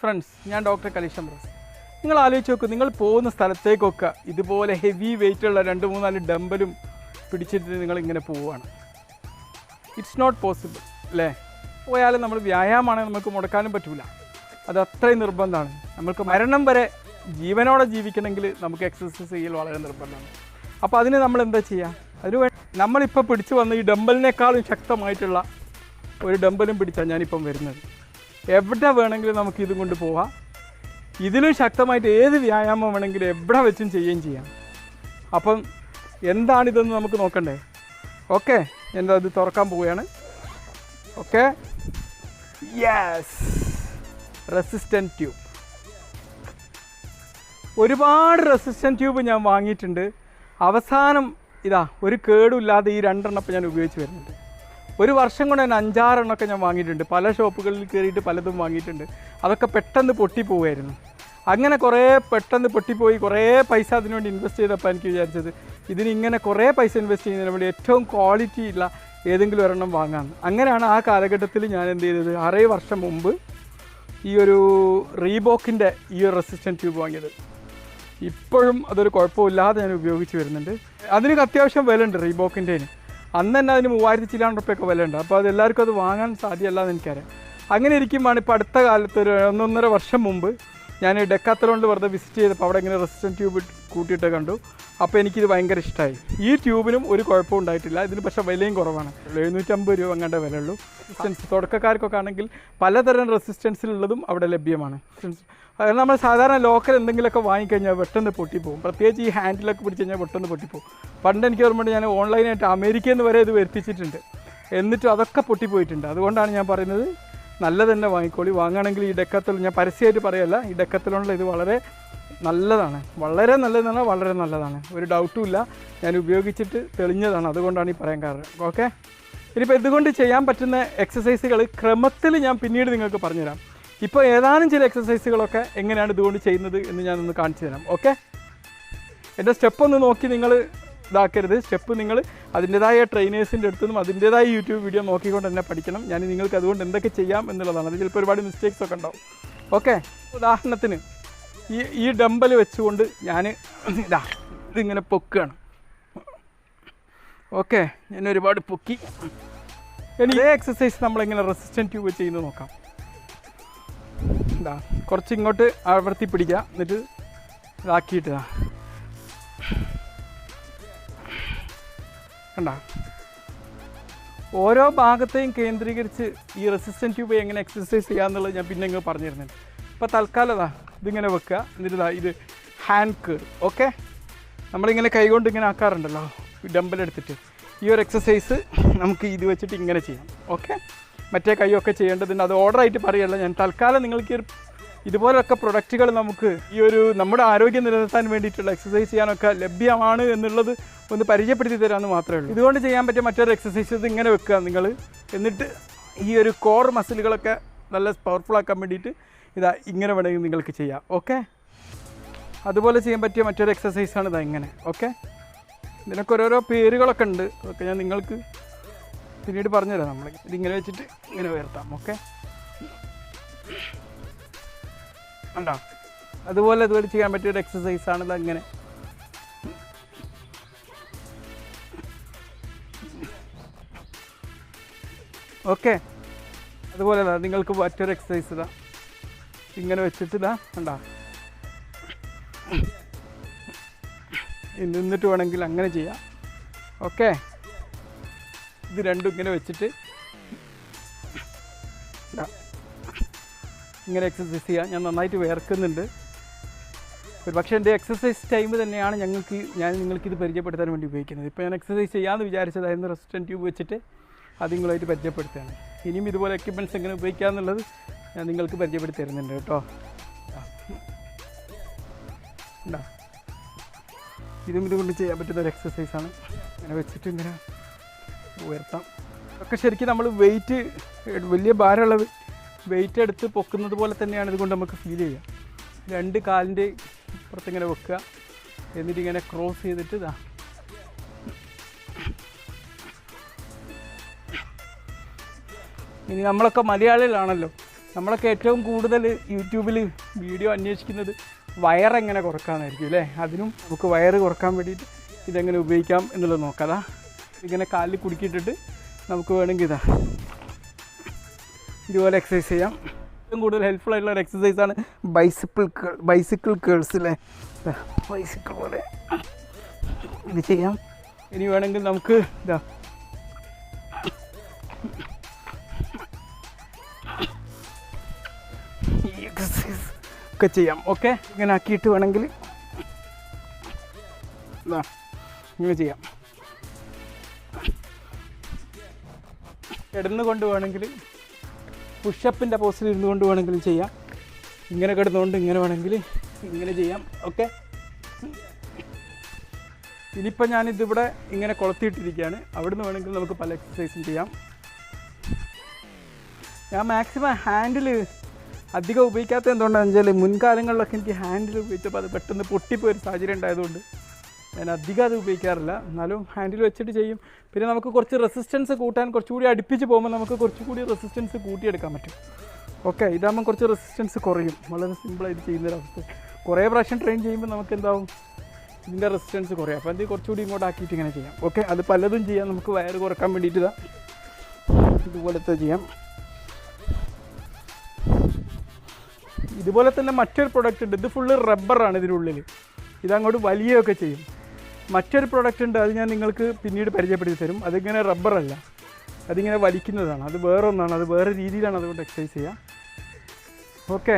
Friends, ഞാൻ doctor കലീഷംബ്രസ്. നിങ്ങൾ ആലോചിച്ച് നോക്കൂ, നിങ്ങൾ പോകുന്ന സ്ഥലത്തേക്കൊക്കെ ഇതുപോലെ ഹെവി വെയിറ്റുള്ള 2-3-4 ഡമ്പലും പിടിച്ചിട്ട് നിങ്ങളിങ്ങനെ പോവുകയാണ്. ഇറ്റ്സ് നോട്ട് പോസിബിൾ അല്ലേ? പോയാലും നമ്മൾ വ്യായാമമാണെങ്കിൽ നമുക്ക് മുടക്കാനും പറ്റില്ല. അത് അത്രയും നിർബന്ധമാണ്. നമുക്ക് മരണം വരെ ജീവനോടെ ജീവിക്കണമെങ്കിൽ നമുക്ക് എക്സസൈസ് ചെയ്യൽ വളരെ നിർബന്ധമാണ്. അപ്പോൾ അതിന് നമ്മൾ എന്താ ചെയ്യുക? അതിന് നമ്മളിപ്പോൾ പിടിച്ചു വന്ന ഈ ഡമ്പലിനേക്കാളും ശക്തമായിട്ടുള്ള ഒരു ഡമ്പലും പിടിച്ചാണ് ഞാനിപ്പം വരുന്നത്. എവിടെ വേണമെങ്കിലും നമുക്ക് ഇതും കൊണ്ട് പോവാം. ഇതിലും ശക്തമായിട്ട് ഏത് വ്യായാമം വേണമെങ്കിലും എവിടെ വെച്ചും ചെയ്യുകയും ചെയ്യാം. അപ്പം എന്താണിതെന്ന് നമുക്ക് നോക്കണ്ടേ? ഓക്കെ, എന്താ ഇത് തുറക്കാൻ പോവുകയാണ്. Okay, yes, resistant tube. ഒരുപാട് റെസിസ്റ്റൻറ്റ് ട്യൂബ് ഞാൻ വാങ്ങിയിട്ടുണ്ട്. അവസാനം ഇതാ ഒരു കേടുമില്ലാതെ ഈ 2 എണ്ണം ഞാൻ ഉപയോഗിച്ച് വരുന്നുണ്ട്. ഒരു വർഷം കൊണ്ട് തന്നെ 5-6 എണ്ണമൊക്കെ ഞാൻ വാങ്ങിയിട്ടുണ്ട്. പല ഷോപ്പുകളിൽ കയറിയിട്ട് പലതും വാങ്ങിയിട്ടുണ്ട്. അതൊക്കെ പെട്ടെന്ന് പൊട്ടിപ്പോവുമായിരുന്നു. അങ്ങനെ കുറേ പെട്ടെന്ന് പൊട്ടിപ്പോയി കുറേ പൈസ അതിനുവേണ്ടി ഇൻവെസ്റ്റ് ചെയ്തപ്പോൾ എനിക്ക് വിചാരിച്ചത് ഇതിനിങ്ങനെ കുറേ പൈസ ഇൻവെസ്റ്റ് ചെയ്യുന്നതിന് വേണ്ടി ഏറ്റവും ക്വാളിറ്റി ഉള്ള ഏതെങ്കിലും ഒരെണ്ണം വാങ്ങാമെന്ന്. അങ്ങനെയാണ് ആ കാലഘട്ടത്തിൽ ഞാൻ എന്ത് ചെയ്തത്, 6 വർഷം മുമ്പ് ഈ ഒരു റീബോക്കിൻ്റെ ഈ ഒരു റെസിസ്റ്റൻറ്റ് ട്യൂബ് വാങ്ങിയത്. ഇപ്പോഴും അതൊരു കുഴപ്പമില്ലാതെ ഞാൻ ഉപയോഗിച്ച് വരുന്നുണ്ട്. അതിനൊക്കെ അത്യാവശ്യം വില ഉണ്ട് റീബോക്കിൻ്റെന്. അന്ന് തന്നെ അതിന് 3000 ചില്ലാൻ റുപ്യൊക്കെ വില ഉണ്ട്. അപ്പോൾ അതെല്ലാവർക്കും അത് വാങ്ങാൻ സാധ്യമല്ലാന്ന് എനിക്കറിയാം. അങ്ങനെ ഇരിക്കുമ്പോഴാണ് ഇപ്പോൾ അടുത്ത കാലത്ത് ഒരു 1-1.5 വർഷം മുമ്പ് ഞാൻ ഡെക്കാത്തലോണിൽ വെറുതെ വിസിറ്റ് ചെയ്തപ്പോൾ അവിടെ ഇങ്ങനെ റെസിസ്റ്റൻറ്റ് ട്യൂബ് കൂട്ടിയിട്ട് കണ്ടു. അപ്പോൾ എനിക്കിത് ഭയങ്കര ഇഷ്ടമായി. ഈ ട്യൂബിനും ഒരു കുഴപ്പവും ഉണ്ടായിട്ടില്ല. ഇതിന് പക്ഷേ വിലയും കുറവാണ്. 750 രൂപ അങ്ങാണ്ട് വിലയുള്ളൂ. റെസിസ്റ്റൻസ് തുടക്കക്കാർക്കൊക്കെ ആണെങ്കിൽ പലതരം റെസിസ്റ്റൻസിലുള്ളതും അവിടെ ലഭ്യമാണ്. അത് നമ്മൾ സാധാരണ ലോക്കൽ എന്തെങ്കിലുമൊക്കെ വാങ്ങിക്കഴിഞ്ഞാൽ പെട്ടെന്ന് പൊട്ടിപ്പോകും. പ്രത്യേകിച്ച് ഈ ഹാൻഡിലൊക്കെ പിടിച്ച് കഴിഞ്ഞാൽ പെട്ടെന്ന് പൊട്ടിപ്പോകും. പണ്ട് എനിക്ക് ഓർമ്മയുണ്ട്, ഞാൻ ഓൺലൈനായിട്ട് അമേരിക്കയിൽ നിന്ന് വരെ ഇത് വരുത്തിച്ചിട്ടുണ്ട്. എന്നിട്ടും അതൊക്കെ പൊട്ടിപ്പോയിട്ടുണ്ട്. അതുകൊണ്ടാണ് ഞാൻ പറയുന്നത് നല്ലത് തന്നെ വാങ്ങിക്കോളി. വാങ്ങുകയാണെങ്കിൽ ഈ ഡെക്കാത്തലോൺ, ഞാൻ പരസ്യമായിട്ട് പറയല്ല, ഈ ഡെക്കാത്തലോണിൽ ഇത് വളരെ നല്ലതാണ്. വളരെ നല്ലതെന്ന് പറഞ്ഞാൽ വളരെ നല്ലതാണ്. ഒരു ഡൗട്ടും ഇല്ല. ഞാൻ ഉപയോഗിച്ചിട്ട് തെളിഞ്ഞതാണ്. അതുകൊണ്ടാണ് ഈ പറയാൻ കാരണം. ഓക്കെ, ഇനിയിപ്പോൾ ഇതുകൊണ്ട് ചെയ്യാൻ പറ്റുന്ന എക്സസൈസുകൾ ക്രമത്തിൽ ഞാൻ പിന്നീട് നിങ്ങൾക്ക് പറഞ്ഞുതരാം. ഇപ്പോൾ ഏതാനും ചില എക്സസൈസുകളൊക്കെ എങ്ങനെയാണ് ഇതുകൊണ്ട് ചെയ്യുന്നത് എന്ന് ഞാനൊന്ന് കാണിച്ചു തരാം. ഓക്കെ, എൻ്റെ സ്റ്റെപ്പ് ഒന്ന് നോക്കി നിങ്ങൾ ഇതാക്കരുത്. സ്റ്റെപ്പ് നിങ്ങൾ അതിൻ്റേതായ ട്രെയിനേഴ്സിൻ്റെ അടുത്തു നിന്നും അതിൻ്റേതായ യൂട്യൂബ് വീഡിയോ നോക്കിക്കൊണ്ട് തന്നെ പഠിക്കണം. ഞാൻ നിങ്ങൾക്ക് അതുകൊണ്ട് എന്തൊക്കെ ചെയ്യാം എന്നുള്ളതാണ്. അത് ചിലപ്പോൾ ഒരുപാട് മിസ്റ്റേക്സ് ഒക്കെ ഉണ്ടാവും. ഓക്കെ, ഉദാഹരണത്തിന് ഈ ഡമ്പൽ വെച്ചുകൊണ്ട് ഞാൻ ഇതിങ്ങനെ പൊക്കുകയാണ്. ഓക്കെ, ഞാൻ ഒരുപാട് പൊക്കി. ഇനി ഇതേ എക്സസൈസ് നമ്മളിങ്ങനെ റെസിസ്റ്റൻറ്റ് ട്യൂബ് ചെയ്യുന്നത് നോക്കാം. കുറച്ച് ഇങ്ങോട്ട് ആവർത്തി പിടിക്കുക, എന്നിട്ട് ഇതാക്കിയിട്ട് കണ്ട. ഓരോ ഭാഗത്തെയും കേന്ദ്രീകരിച്ച് ഈ റെസിസ്റ്റൻറ്റ് ട്യൂബ് എങ്ങനെ എക്സസൈസ് ചെയ്യാമെന്നുള്ളത് ഞാൻ പിന്നെ ഇങ്ങനെ പറഞ്ഞു തരുന്നുണ്ട്. ഇപ്പോൾ തൽക്കാലം ഇതിങ്ങനെ വെക്കുക, എന്നിട്ട് ഇത് ഹാൻഡ് കേൾ. ഓക്കെ, നമ്മളിങ്ങനെ കൈകൊണ്ട് ഇങ്ങനെ ആക്കാറുണ്ടല്ലോ ഡമ്പലെടുത്തിട്ട്. ഈ ഒരു എക്സസൈസ് നമുക്ക് ഇത് വെച്ചിട്ട് ഇങ്ങനെ ചെയ്യാം. ഓക്കെ, മറ്റേ കൈയൊക്കെ ചെയ്യേണ്ടതുണ്ട്. അത് ഓർഡറായിട്ട് പറയല്ല, ഞാൻ തൽക്കാലം നിങ്ങൾക്ക് ഇതുപോലൊക്കെ പ്രൊഡക്റ്റുകൾ നമുക്ക് ഈ ഒരു നമ്മുടെ ആരോഗ്യം നിലനിർത്താൻ വേണ്ടിയിട്ടുള്ള എക്സസൈസ് ചെയ്യാനൊക്കെ ലഭ്യമാണ് എന്നുള്ളത് ഒന്ന് പരിചയപ്പെടുത്തി തരാമെന്ന് മാത്രമേ ഉള്ളൂ. ഇതുകൊണ്ട് ചെയ്യാൻ പറ്റിയ മറ്റൊരു എക്സസൈസ് ഇത് ഇങ്ങനെ വെക്കുക നിങ്ങൾ. എന്നിട്ട് ഈ ഒരു കോർ മസിലുകളൊക്കെ നല്ല പവർഫുള്ളാക്കാൻ വേണ്ടിയിട്ട് ഇങ്ങനെ വേണമെങ്കിൽ നിങ്ങൾക്ക് ചെയ്യാം. ഓക്കെ, അതുപോലെ ചെയ്യാൻ പറ്റിയ മറ്റൊരു എക്സസൈസാണ് ഇങ്ങനെ. ഓക്കെ, ഇതിനൊക്കെ ഓരോരോ പേരുകളൊക്കെ ഉണ്ട്. അതൊക്കെ ഞാൻ നിങ്ങൾക്ക് പിന്നീട് പറഞ്ഞുതരാം. നമ്മൾ ഇതിങ്ങനെ വെച്ചിട്ട് ഇങ്ങനെ ഉയർത്താം. ഓക്കെ, ഉണ്ടോ? അതുപോലെ ചെയ്യാൻ പറ്റിയൊരു എക്സസൈസാണ് ഇതങ്ങനെ. ഓക്കെ, അതുപോലെ നിങ്ങൾക്ക് മറ്റൊരു എക്സസൈസ് ഇങ്ങനെ വെച്ചിട്ട് ഉണ്ടോ, നിന്നിട്ട് വേണമെങ്കിൽ അങ്ങനെ ചെയ്യാം. ഓക്കെ, ഇത് രണ്ടും ഇങ്ങനെ വെച്ചിട്ട് ഇങ്ങനെ എക്സസൈസ് ചെയ്യാം. ഞാൻ നന്നായിട്ട് വിയർക്കുന്നുണ്ട്. ഒരു പക്ഷേ എൻ്റെ എക്സസൈസ് ടൈം തന്നെയാണ് ഞാൻ നിങ്ങൾക്കിത് പരിചയപ്പെടുത്താൻ വേണ്ടി ഉപയോഗിക്കുന്നത്. ഇപ്പോൾ ഞാൻ എക്സസൈസ് ചെയ്യാമെന്ന് വിചാരിച്ചതായിരുന്നു റെസിസ്റ്റൻറ്റ് ട്യൂബ് വെച്ചിട്ട്. അത് നിങ്ങളായിട്ട് പരിചയപ്പെടുത്തുകയാണ്. ഇനിയും ഇതുപോലെ എക്യുപ്മെൻറ്റ്സ് എങ്ങനെ ഉപയോഗിക്കുക എന്നുള്ളത് ഞാൻ നിങ്ങൾക്ക് പരിചയപ്പെടുത്തി തരുന്നുണ്ട് കേട്ടോ. ഉണ്ടോ, ഇതുകൊണ്ട് ചെയ്യാൻ പറ്റുന്ന ഒരു എക്സസൈസാണ്. ഇങ്ങനെ വെച്ചിട്ട് ഇങ്ങനെ ഉയർത്താം. ഒക്കെ ശരിക്കും നമ്മൾ വലിയ ഭാരമുള്ള വെയിറ്റ് എടുത്ത് പൊക്കുന്നത് പോലെ തന്നെയാണ് ഇതുകൊണ്ട് നമുക്ക് ഫീൽ ചെയ്യുക. 2 കാലിൻ്റെ പുറത്തിങ്ങനെ വെക്കുക, എന്നിട്ട് ഇങ്ങനെ ക്രോസ് ചെയ്തിട്ട് ഇനി നമ്മളൊക്കെ മലയാളികളാണല്ലോ, നമ്മളൊക്കെ ഏറ്റവും കൂടുതൽ യൂട്യൂബിൽ വീഡിയോ അന്വേഷിക്കുന്നത് വയറെങ്ങനെ കുറക്കാമെന്നായിരിക്കും അല്ലേ. അതിനും നമുക്ക് വയറ് കുറക്കാൻ വേണ്ടിയിട്ട് ഇതെങ്ങനെ ഉപയോഗിക്കാം എന്നുള്ളത് നോക്കാം. ഇങ്ങനെ കാലിൽ കുടുക്കിയിട്ടിട്ട് നമുക്ക് വേണമെങ്കിൽ ഇതുപോലെ എക്സസൈസ് ചെയ്യാം. ഏറ്റവും കൂടുതൽ ഹെൽപ്ഫുൾ ആയിട്ടുള്ള ഒരു എക്സസൈസാണ് ബൈസിക്കിൾ കേൾസ് അല്ലേ. ബൈസിക്കിൾ പോലെ ഇത് ചെയ്യാം. ഇനി വേണമെങ്കിൽ നമുക്ക് ഈ എക്സസൈസ് ഒക്കെ ചെയ്യാം. ഓക്കെ, ഇങ്ങനെ ആക്കിയിട്ട് വേണമെങ്കിൽ ഇങ്ങനെ ചെയ്യാം. കിടന്നു കൊണ്ട് വേണമെങ്കിൽ പുഷപ്പിൻ്റെ പോസ്റ്റിൽ ഇരുന്നു കൊണ്ട് വേണമെങ്കിലും ചെയ്യാം. ഇങ്ങനെ കിടന്നുകൊണ്ട് ഇങ്ങനെ വേണമെങ്കിൽ ഇങ്ങനെ ചെയ്യാം. ഓക്കെ, ഇനിയിപ്പോൾ ഞാനിതിവിടെ ഇങ്ങനെ കൊളുത്തിയിട്ടിരിക്കുകയാണ്. അവിടുന്ന് വേണമെങ്കിൽ നമുക്ക് പല എക്സസൈസും ചെയ്യാം. ഞാൻ മാക്സിമം ഹാൻഡിൽ അധികം ഉപയോഗിക്കാത്ത എന്തുകൊണ്ടാണെന്ന് വെച്ചാൽ മുൻകാലങ്ങളിലൊക്കെ എനിക്ക് ഹാൻഡിൽ ഉപയോഗിച്ചപ്പോൾ അത് പെട്ടെന്ന് പൊട്ടിപ്പോയൊരു സാഹചര്യം ഉണ്ടായതുകൊണ്ട് ഞാൻ അധികം അത് ഉപയോഗിക്കാറില്ല. എന്നാലും ഹാൻഡിൽ വെച്ചിട്ട് ചെയ്യും. പിന്നെ നമുക്ക് കുറച്ച് റെസിസ്റ്റൻസ് കൂട്ടാൻ കുറച്ചുകൂടി അടുപ്പിച്ച് പോകുമ്പോൾ നമുക്ക് കുറച്ചുകൂടി റെസിസ്റ്റൻസ് കൂട്ടിയെടുക്കാൻ പറ്റും. ഓക്കെ, ഇതാകുമ്പോൾ കുറച്ച് റെസിസ്റ്റൻസ് കുറയും. വളരെ സിമ്പിളായിട്ട് ചെയ്യുന്നൊരവസ്ഥ. കുറേ പ്രാവശ്യം ട്രെയിൻ ചെയ്യുമ്പോൾ നമുക്ക് എന്താവും, ഇതിൻ്റെ റെസിസ്റ്റൻസ് കുറയും. അപ്പോൾ അത് കുറച്ചുകൂടി ഇങ്ങോട്ട് ആക്കിയിട്ട് ഇങ്ങനെ ചെയ്യാം. ഓക്കെ, അത് പലതും ചെയ്യാം. നമുക്ക് വയറ് കുറക്കാൻ വേണ്ടിയിട്ട് ഇതുപോലത്തെ ചെയ്യാം. ഇതുപോലെ തന്നെ മറ്റൊരു പ്രൊഡക്റ്റ് ഉണ്ട്. ഇത് ഫുള്ള് റബ്ബറാണ് ഇതിനുള്ളിൽ. ഇതങ്ങോട്ട് വലിയൊക്കെ ചെയ്യും. മറ്റൊരു പ്രൊഡക്റ്റ് ഉണ്ട്, അത് ഞാൻ നിങ്ങൾക്ക് പിന്നീട് പരിചയപ്പെടുത്തി തരും. അതിങ്ങനെ റബ്ബറല്ല, അതിങ്ങനെ വലിക്കുന്നതാണ്. അത് വേറൊന്നാണ്, അത് വേറെ രീതിയിലാണ് അതുകൊണ്ട് എക്സസൈസ് ചെയ്യുക. ഓക്കെ,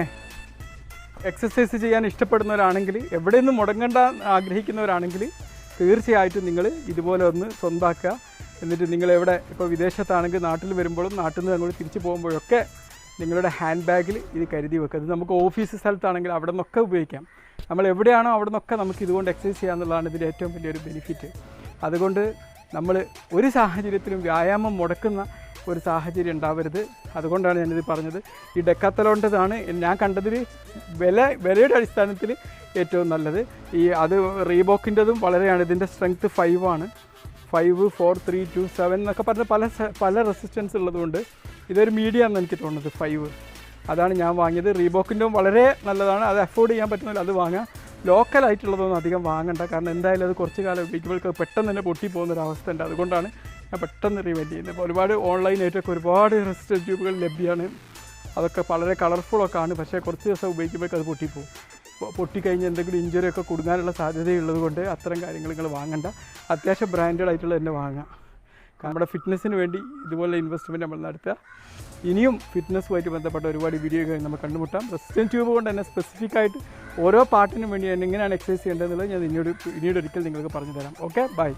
എക്സസൈസ് ചെയ്യാൻ ഇഷ്ടപ്പെടുന്നവരാണെങ്കിൽ, എവിടെ നിന്നും മുടങ്ങേണ്ട ആഗ്രഹിക്കുന്നവരാണെങ്കിൽ തീർച്ചയായിട്ടും നിങ്ങൾ ഇതുപോലെ ഒന്ന് സ്വന്തമാക്കുക. എന്നിട്ട് നിങ്ങളെവിടെ ഇപ്പോൾ വിദേശത്താണെങ്കിൽ നാട്ടിൽ വരുമ്പോഴും നാട്ടിൽ നിന്ന് അങ്ങോട്ട് തിരിച്ചു പോകുമ്പോഴൊക്കെ നിങ്ങളുടെ ഹാൻഡ് ബാഗിൽ ഇത് കരുതി വെക്കുക. ഇത് നമുക്ക് ഓഫീസ് സ്ഥലത്താണെങ്കിൽ അവിടെ നിന്നൊക്കെ ഉപയോഗിക്കാം. നമ്മൾ എവിടെയാണോ അവിടെ നിന്നൊക്കെ നമുക്ക് ഇതുകൊണ്ട് എക്സസൈസ് ചെയ്യാമെന്നുള്ളതാണ് ഇതിൻ്റെ ഏറ്റവും വലിയൊരു ബെനിഫിറ്റ്. അതുകൊണ്ട് നമ്മൾ ഒരു സാഹചര്യത്തിലും വ്യായാമം മുടക്കുന്ന ഒരു സാഹചര്യം ഉണ്ടാവരുത്. അതുകൊണ്ടാണ് ഞാനിത് പറഞ്ഞത്. ഈ ഡെക്കാത്തലോണ്ടതാണ് ഞാൻ കണ്ടതിൽ വിലയുടെ അടിസ്ഥാനത്തിൽ ഏറ്റവും നല്ലത്. അത് റീബോക്കിൻ്റെതും വളരെയാണ്. ഇതിൻ്റെ സ്ട്രെങ്ത്ത് 5 ആണ്. 5, 4, 3, 2, 7 എന്നൊക്കെ പറഞ്ഞ് പല റെസിസ്റ്റൻസ് ഉള്ളതുകൊണ്ട് ഇതൊരു മീഡിയം ആണെന്ന് എനിക്ക് തോന്നുന്നത്. 5 അതാണ് ഞാൻ വാങ്ങിയത്. റീബോക്കിൻ്റെയും വളരെ നല്ലതാണ്. അത് അഫോർഡ് ചെയ്യാൻ പറ്റുന്നില്ല, അത് വാങ്ങാം. ലോക്കലായിട്ടുള്ളതൊന്നും അധികം വാങ്ങണ്ട. കാരണം എന്തായാലും അത് കുറച്ച് കാലം ഉപയോഗിക്കുമ്പോൾ പെട്ടെന്ന് തന്നെ പൊട്ടിപ്പോകുന്നൊരവസ്ഥ ഉണ്ട്. അതുകൊണ്ടാണ് ഞാൻ പെട്ടെന്ന് റിവെൻറ്റ് ചെയ്യുന്നത്. ഇപ്പോൾ ഒരുപാട് ഓൺലൈനായിട്ടൊക്കെ ഒരുപാട് റെസിസ്റ്റൻസ് ട്യൂബുകൾ ലഭ്യമാണ്. അതൊക്കെ വളരെ കളർഫുള്ളൊക്കെ ആണ്. പക്ഷേ കുറച്ച് ദിവസം ഉപയോഗിക്കുമ്പോഴേക്കും അത് പൊട്ടിപ്പോകും. പൊട്ടിക്കഴിഞ്ഞ് എന്തെങ്കിലും ഇഞ്ചുറി ഒക്കെ കൊടുക്കാനുള്ള സാധ്യതയുള്ളത് കൊണ്ട് അത്തരം കാര്യങ്ങൾ നിങ്ങൾ വാങ്ങണ്ട. അത്യാവശ്യം ബ്രാൻഡഡ് ആയിട്ടുള്ള തന്നെ വാങ്ങാം. നമ്മുടെ ഫിറ്റ്നസ്സിന് വേണ്ടി ഇതുപോലെ ഇൻവെസ്റ്റ്മെൻറ്റ് നമ്മൾ നടത്തുക. ഇനിയും ഫിറ്റ്നസ്സുമായിട്ട് ബന്ധപ്പെട്ട ഒരുപാട് വീഡിയോകൾ നമ്മൾ കണ്ടുമുട്ടാം. റെസിസ്റ്റൻസ് ട്യൂബ് കൊണ്ട് തന്നെ സ്പെസിഫിക് ആയിട്ട് ഓരോ പാർട്ടിനും വേണ്ടി എങ്ങനെയാണ് എക്സസൈസ് ചെയ്യേണ്ടതെന്നുള്ളത് ഞാൻ പിന്നീട് ഒരിക്കൽ നിങ്ങൾക്ക് പറഞ്ഞു തരാം. Okay, by.